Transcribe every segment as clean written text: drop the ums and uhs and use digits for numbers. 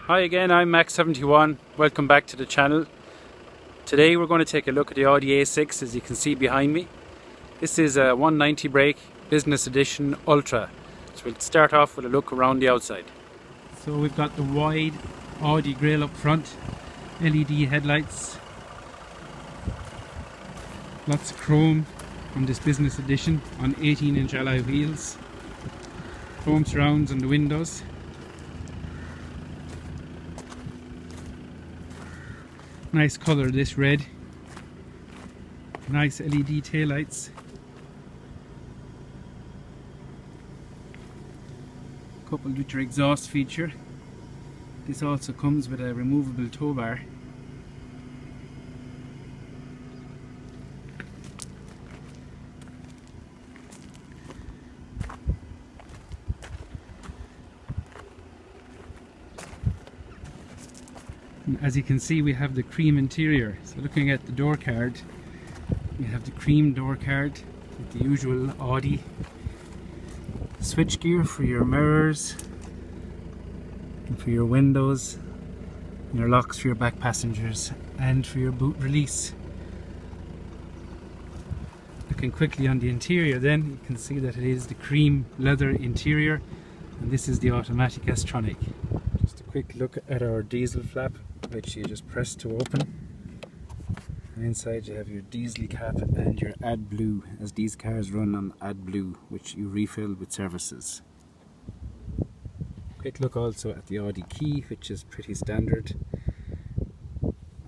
Hi again, I'm Max71. Welcome back to the channel. Today we're going to take a look at the Audi A6, as you can see behind me. This is a 190 brake Business Edition Ultra. So we'll start off with a look around the outside. So we've got the wide Audi grille up front, LED headlights, lots of chrome on this Business Edition on 18-inch alloy wheels, chrome surrounds on the windows. Nice colour, this red. Nice LED taillights. Coupled with your exhaust feature. This also comes with a removable tow bar. And as you can see, we have the cream interior. So looking at the door card, we have the cream door card with the usual Audi switchgear for your mirrors and for your windows, and your locks for your back passengers and for your boot release. Looking quickly on the interior, then you can see that it is the cream leather interior, and this is the automatic S-tronic. Just a quick look at our diesel flap, which you just press to open, and inside you have your diesel cap and your AdBlue, as these cars run on AdBlue, which you refill with services. Quick look also at the Audi key, which is pretty standard,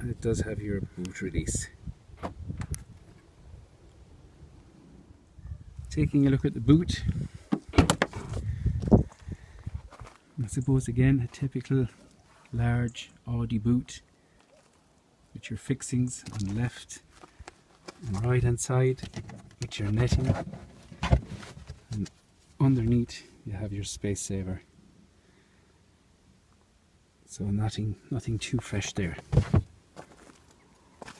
and it does have your boot release. Taking a look at the boot, I suppose again a typical large Audi boot with your fixings on the left and right hand side with your netting, and underneath you have your space saver, so nothing too fresh there.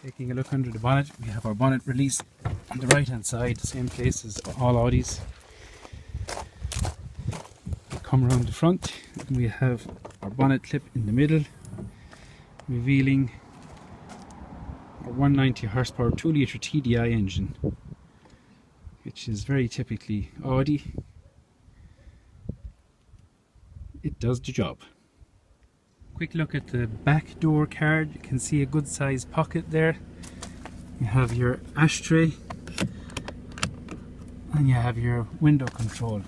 Taking a look under the bonnet, we have our bonnet release on the right hand side, same place as all Audis. We come around the front and we have our bonnet clip in the middle, revealing our 190 horsepower 2-litre TDI engine, which is very typically Audi. It does the job. Quick look at the back door card. You can see a good sized pocket there. You have your ashtray and you have your window control.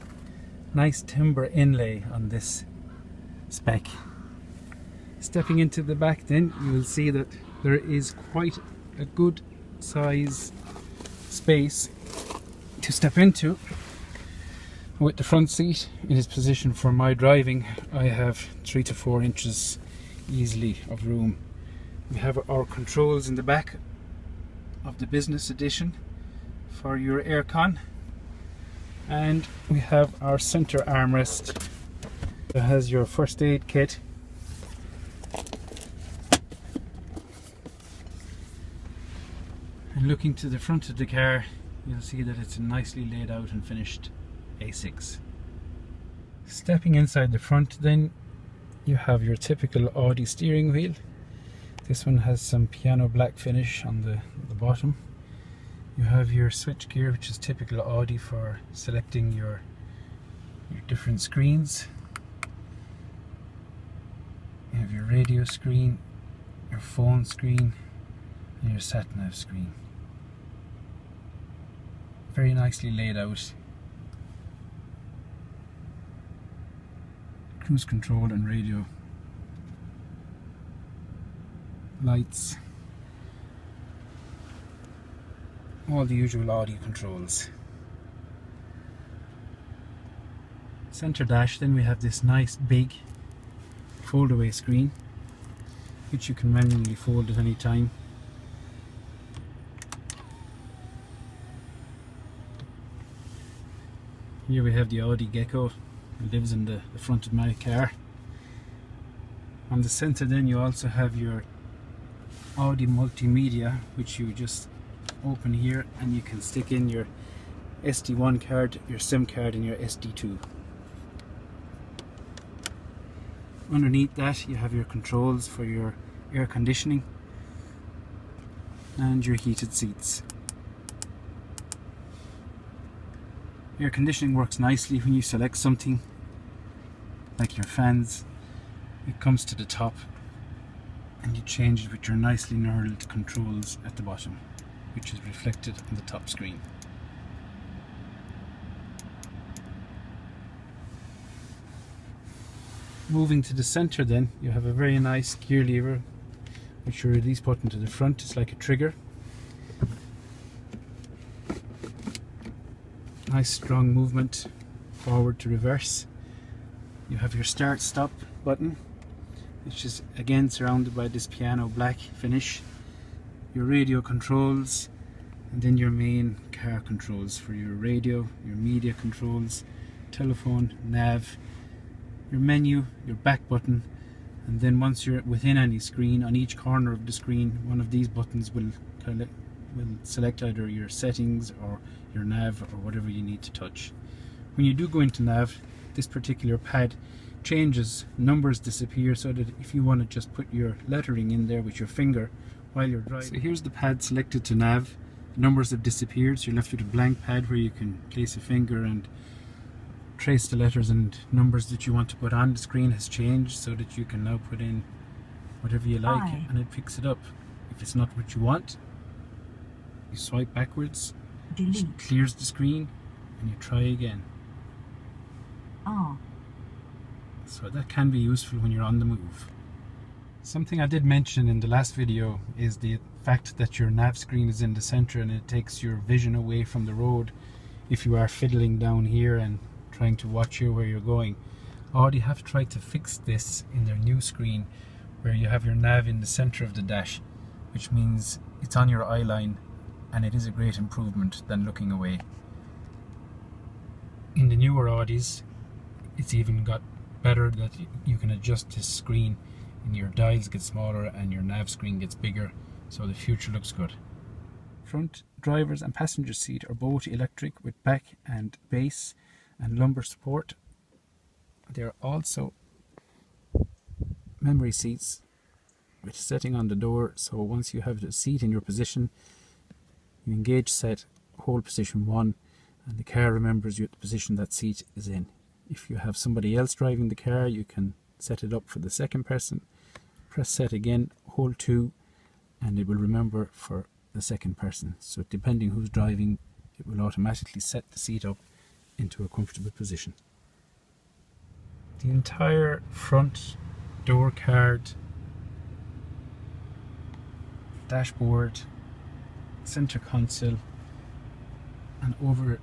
Nice timber inlay on this spec. Stepping into the back, then you will see that there is quite a good size space to step into. With the front seat in its position for my driving, I have 3 to 4 inches easily of room. We have our controls in the back of the Business Edition for your aircon, and we have our center armrest that has your first aid kit, and looking to the front of the car, you'll see that it's a nicely laid out and finished A6. Stepping inside the front, then you have your typical Audi steering wheel. This one has some piano black finish on the bottom. You have your switch gear, which is typical Audi for selecting your different screens. You have your radio screen, your phone screen, and your sat nav screen. Very nicely laid out. Cruise control and radio. Lights. All the usual Audi controls. Center dash, then we have this nice big fold away screen, which you can manually fold at any time. Here we have the Audi Gecko, who lives in the front of my car. On the center, then you also have your Audi multimedia, which you just open here and you can stick in your SD1 card, your SIM card and your SD2. Underneath that you have your controls for your air conditioning and your heated seats. Air conditioning works nicely when you select something like your fans. It comes to the top and you change it with your nicely knurled controls at the bottom, which is reflected on the top screen. Moving to the center then, you have a very nice gear lever which you release button to the front. It's like a trigger. Nice strong movement forward to reverse. You have your start stop button, which is again surrounded by this piano black finish. Your radio controls, and then your main car controls for your radio, your media controls, telephone, nav, your menu, your back button, and then once you're within any screen, on each corner of the screen, one of these buttons will select either your settings or your nav or whatever you need to touch. When you do go into nav, this particular pad changes, numbers disappear, so that if you want to just put your lettering in there with your finger while you're driving. So here's the pad selected to nav. Numbers have disappeared, so you're left with a blank pad where you can place a finger and trace the letters and numbers that you want to put on. The screen has changed so that you can now put in whatever you like and it picks it up. If it's not what you want, you swipe backwards, it clears the screen, and you try again. So that can be useful when you're on the move. Something I did mention in the last video is the fact that your nav screen is in the center and it takes your vision away from the road if you are fiddling down here and trying to watch where you're going. Audi have tried to fix this in their new screen where you have your nav in the center of the dash, which means it's on your eye line, and it is a great improvement than looking away. In the newer Audis, it's even got better that you can adjust this screen and your dials get smaller and your nav screen gets bigger, so the future looks good. Front driver's and passenger seat are both electric with back and base and lumbar support. They are also memory seats with setting on the door, so once you have the seat in your position, you engage set, hold position 1, and the car remembers you at the position that seat is in. If you have somebody else driving the car, you can set it up for the second person, press set again, hold 2, and it will remember for the second person. So depending who's driving, it will automatically set the seat up into a comfortable position. The entire front door card, dashboard, center console and over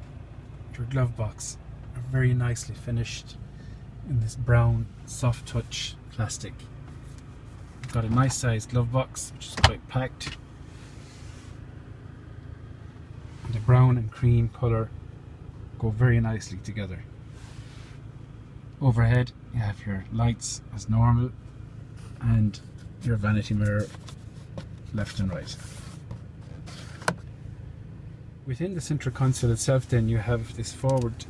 your glove box are very nicely finished in this brown soft touch plastic. You've got a nice sized glove box which is quite packed, and the brown and cream colour go very nicely together. Overhead you have your lights as normal and your vanity mirror left and right. Within the center console itself then you have this forward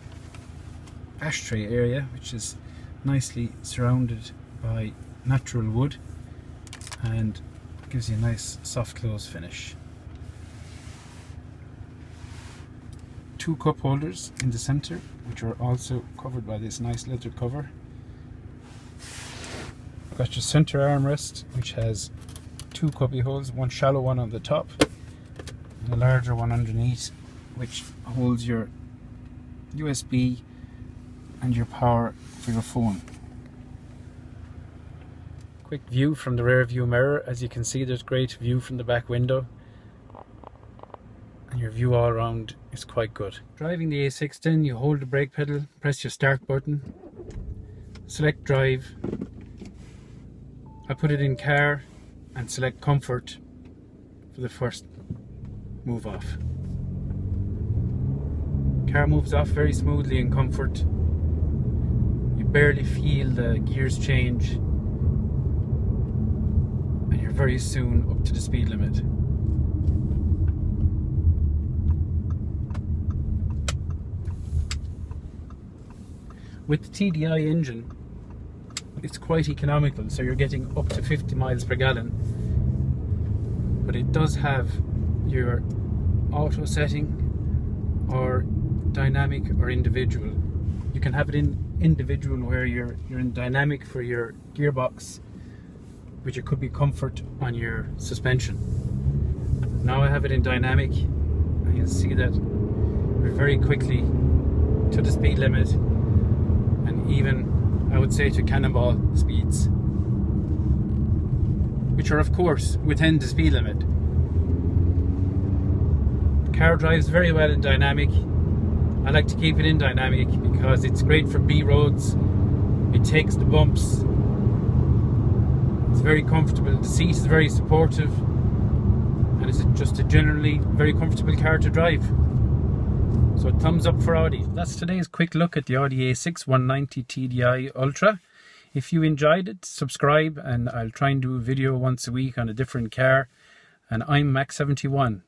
ashtray area which is nicely surrounded by natural wood and gives you a nice soft close finish. 2 cup holders in the center which are also covered by this nice leather cover. You've got your center armrest which has 2 cubby holes, one shallow one on the top and a larger one underneath, which holds your USB and your power for your phone. Quick view from the rear view mirror. As you can see, there's great view from the back window and your view all around is quite good. Driving the A6 then, you hold the brake pedal, press your start button, select drive. I put it in car and select comfort for the first move off. Car moves off very smoothly in comfort. You barely feel the gears change and you're very soon up to the speed limit. With the TDI engine, it's quite economical, so you're getting up to 50 miles per gallon. But it does have your auto setting or dynamic or individual. You can have it in individual where you're in dynamic for your gearbox, which it could be comfort on your suspension. Now I have it in dynamic, and you'll see that we're very quickly to the speed limit, and even I would say to cannonball speeds, which are of course within the speed limit. The car drives very well in dynamic. I like to keep it in dynamic because it's great for B roads. It takes the bumps. It's very comfortable. The seat is very supportive, and it's just a generally very comfortable car to drive. So thumbs up for Audi. That's today's quick look at the Audi A6 190 TDI Ultra. If you enjoyed it, subscribe, and I'll try and do a video once a week on a different car. And I'm Max71.